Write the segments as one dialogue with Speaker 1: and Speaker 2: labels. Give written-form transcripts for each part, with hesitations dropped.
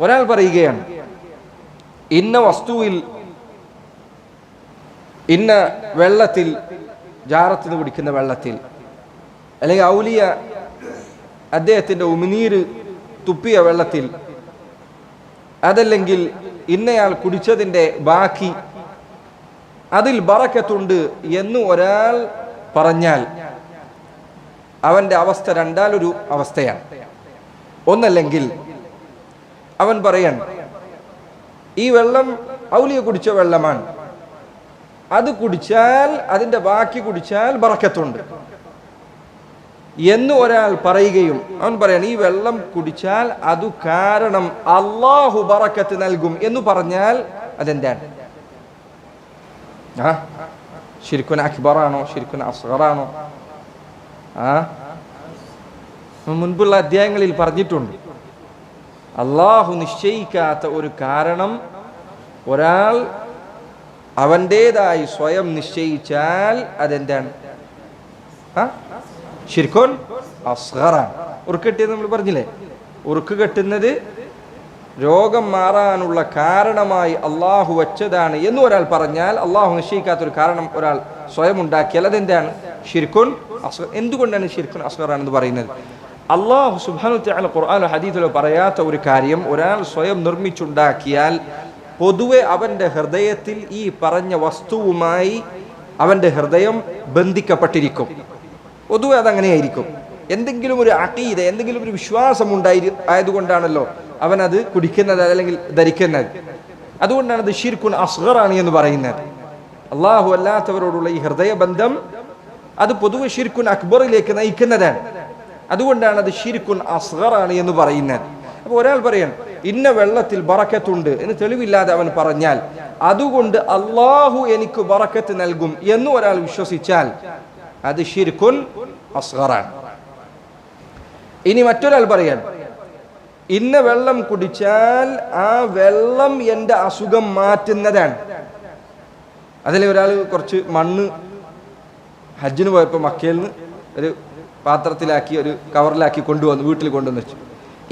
Speaker 1: ഒരാൾ പറയുകയാണ്, ഇന്ന വസ്തുവിൽ, ഇന്ന വെള്ളത്തിൽ, ജാറത്തിൽ നിന്ന് കുടിക്കുന്ന വെള്ളത്തിൽ, അല്ലെങ്കിൽ ഔലിയ അദ്ദേഹത്തിൻ്റെ ഉമിനീര് തുപ്പിയ വെള്ളത്തിൽ, അതല്ലെങ്കിൽ ഇന്നയാൾ കുടിച്ചതിൻ്റെ ബാക്കി, അതിൽ ബറക്കത്തുണ്ട് എന്ന് ഒരാൾ പറഞ്ഞാൽ അവൻ്റെ അവസ്ഥ രണ്ടാലൊരു അവസ്ഥയാണ്. ഒന്നല്ലെങ്കിൽ അവൻ പറയാൻ, ഈ വെള്ളം ഔലിയ കുടിച്ച വെള്ളമാണ്, അത് കുടിച്ചാൽ, അതിൻ്റെ ബാക്കി കുടിച്ചാൽ ബറക്കത്തുണ്ട് എന്ന് ഒരാൾ പറയുകയും അവൻ പറയാൻ, ഈ വെള്ളം കുടിച്ചാൽ അത് കാരണം അള്ളാഹു ബറക്കത്ത് നൽകും എന്ന് പറഞ്ഞാൽ അതെന്താണ്? ശിർക്കുൻ അക്ബറാണോ ശിർക്കുൻ അസ്ഗറാണോ? മുൻപുള്ള അധ്യായങ്ങളിൽ പറഞ്ഞിട്ടുണ്ട്, അള്ളാഹു നിശ്ചയിക്കാത്ത ഒരു കാരണം ഒരാൾ അവൻ്റേതായി സ്വയം നിശ്ചയിച്ചാൽ അതെന്താണ്? ശിർക്കുൻ അസ്ഗറാണ്. ഉറുക്ക് കെട്ടിയത് നമ്മൾ പറഞ്ഞില്ലേ, ഉറുക്ക് കെട്ടുന്നത് രോഗം മാറാനുള്ള കാരണമായി അള്ളാഹു വച്ചതാണ് എന്ന് ഒരാൾ പറഞ്ഞാൽ, അള്ളാഹു നിശ്ചയിക്കാത്തൊരു കാരണം ഒരാൾ സ്വയം ഉണ്ടാക്കിയാൽ അതെന്താണ്? ശിർക്കുൻ അസ്ഗർ. എന്തുകൊണ്ടാണ് ശിർക്കുൻ അസ്ഗറാണെന്ന് പറയുന്നത്? അള്ളാഹു സുബ്ഹാനഹു വതആല ഖുർആനിലോ ഹദീസിലോ പറയാത്ത ഒരു കാര്യം ഒരാൾ സ്വയം നിർമ്മിച്ചുണ്ടാക്കിയാൽ പൊതുവെ അവൻ്റെ ഹൃദയത്തിൽ ഈ പറഞ്ഞ വസ്തുവുമായി അവൻ്റെ ഹൃദയം ബന്ധിക്കപ്പെട്ടിരിക്കും. പൊതുവെ അതങ്ങനെയായിരിക്കും. എന്തെങ്കിലും ഒരു അഖീദ, എന്തെങ്കിലും ഒരു വിശ്വാസം ആയതുകൊണ്ടാണല്ലോ അവനത് കുടിക്കുന്നത് അല്ലെങ്കിൽ ധരിക്കുന്നത്. അതുകൊണ്ടാണ് അത് ശിർക്കുൻ അസ്ഗറാണ് എന്ന് പറയുന്നത്. അള്ളാഹു അല്ലാത്തവരോടുള്ള ഈ ഹൃദയബന്ധം അത് പൊതുവെ ശിർക്കുൻ അക്ബറിലേക്ക് നയിക്കുന്നതാണ്. അതുകൊണ്ടാണ് അത് ശിർക്കുൻ അസ്ഗറാണ് എന്ന് പറയുന്നത്. അപ്പോൾ ഒരാൾ പറയാൻ, ഇന്ന വെള്ളത്തിൽ ബറക്കത്തുണ്ട് എന്ന് തെളിവില്ലാതെ അവൻ പറഞ്ഞാൽ അതുകൊണ്ട് അള്ളാഹു എനിക്ക് ബറക്കത്ത് നൽകും എന്ന് ഒരാൾ വിശ്വസിച്ചാൽ അത് ശിർക്കുൻ അസ്ഗറാണ്. ഇനി മറ്റൊരാൾ പറയാൻ, ഇന്ന വെള്ളം കുടിച്ചാൽ ആ വെള്ളം എൻ്റെ അസുഖം മാറ്റുന്നതാണ്. അതിൽ ഒരാൾ കുറച്ച് മണ്ണ് ഹജ്ജിന് പോയപ്പോൾ മക്കയിൽ നിന്ന് ഒരു പാത്രത്തിലാക്കി ഒരു കവറിലാക്കി കൊണ്ടുവന്നു, വീട്ടിൽ കൊണ്ടുവന്ന് വെച്ചു.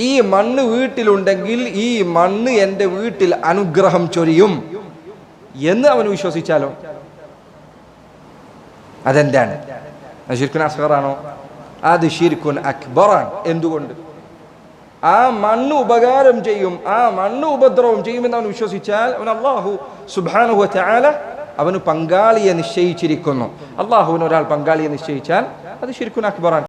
Speaker 1: ഈ മണ്ണ് വീട്ടിലുണ്ടെങ്കിൽ ഈ മണ്ണ് എൻ്റെ വീട്ടിൽ അനുഗ്രഹം ചൊരിയും എന്ന് അവൻ വിശ്വസിച്ചാലോ അതെന്താണ്? ശിർക്കുൻ അസ്ഗറാണോ? അത് ശിർക്കുൻ അക്ബറാണ്. എന്തുകൊണ്ട്? ആ മണ്ണ് ഉപകാരം ചെയ്യും, ആ മണ്ണ് ഉപദ്രവം ചെയ്യുമെന്ന് അവൻ വിശ്വസിച്ചാൽ അവൻ അല്ലാഹു സുബ്ഹാനഹു വതആല അവന് പങ്കാളിയെ നിശ്ചയിച്ചിരിക്കുന്നു. അള്ളാഹുവിന് ഒരാൾ പങ്കാളിയെ നിശ്ചയിച്ചാൽ അത് ശിർക്കുൻ അക്ബറാണ്.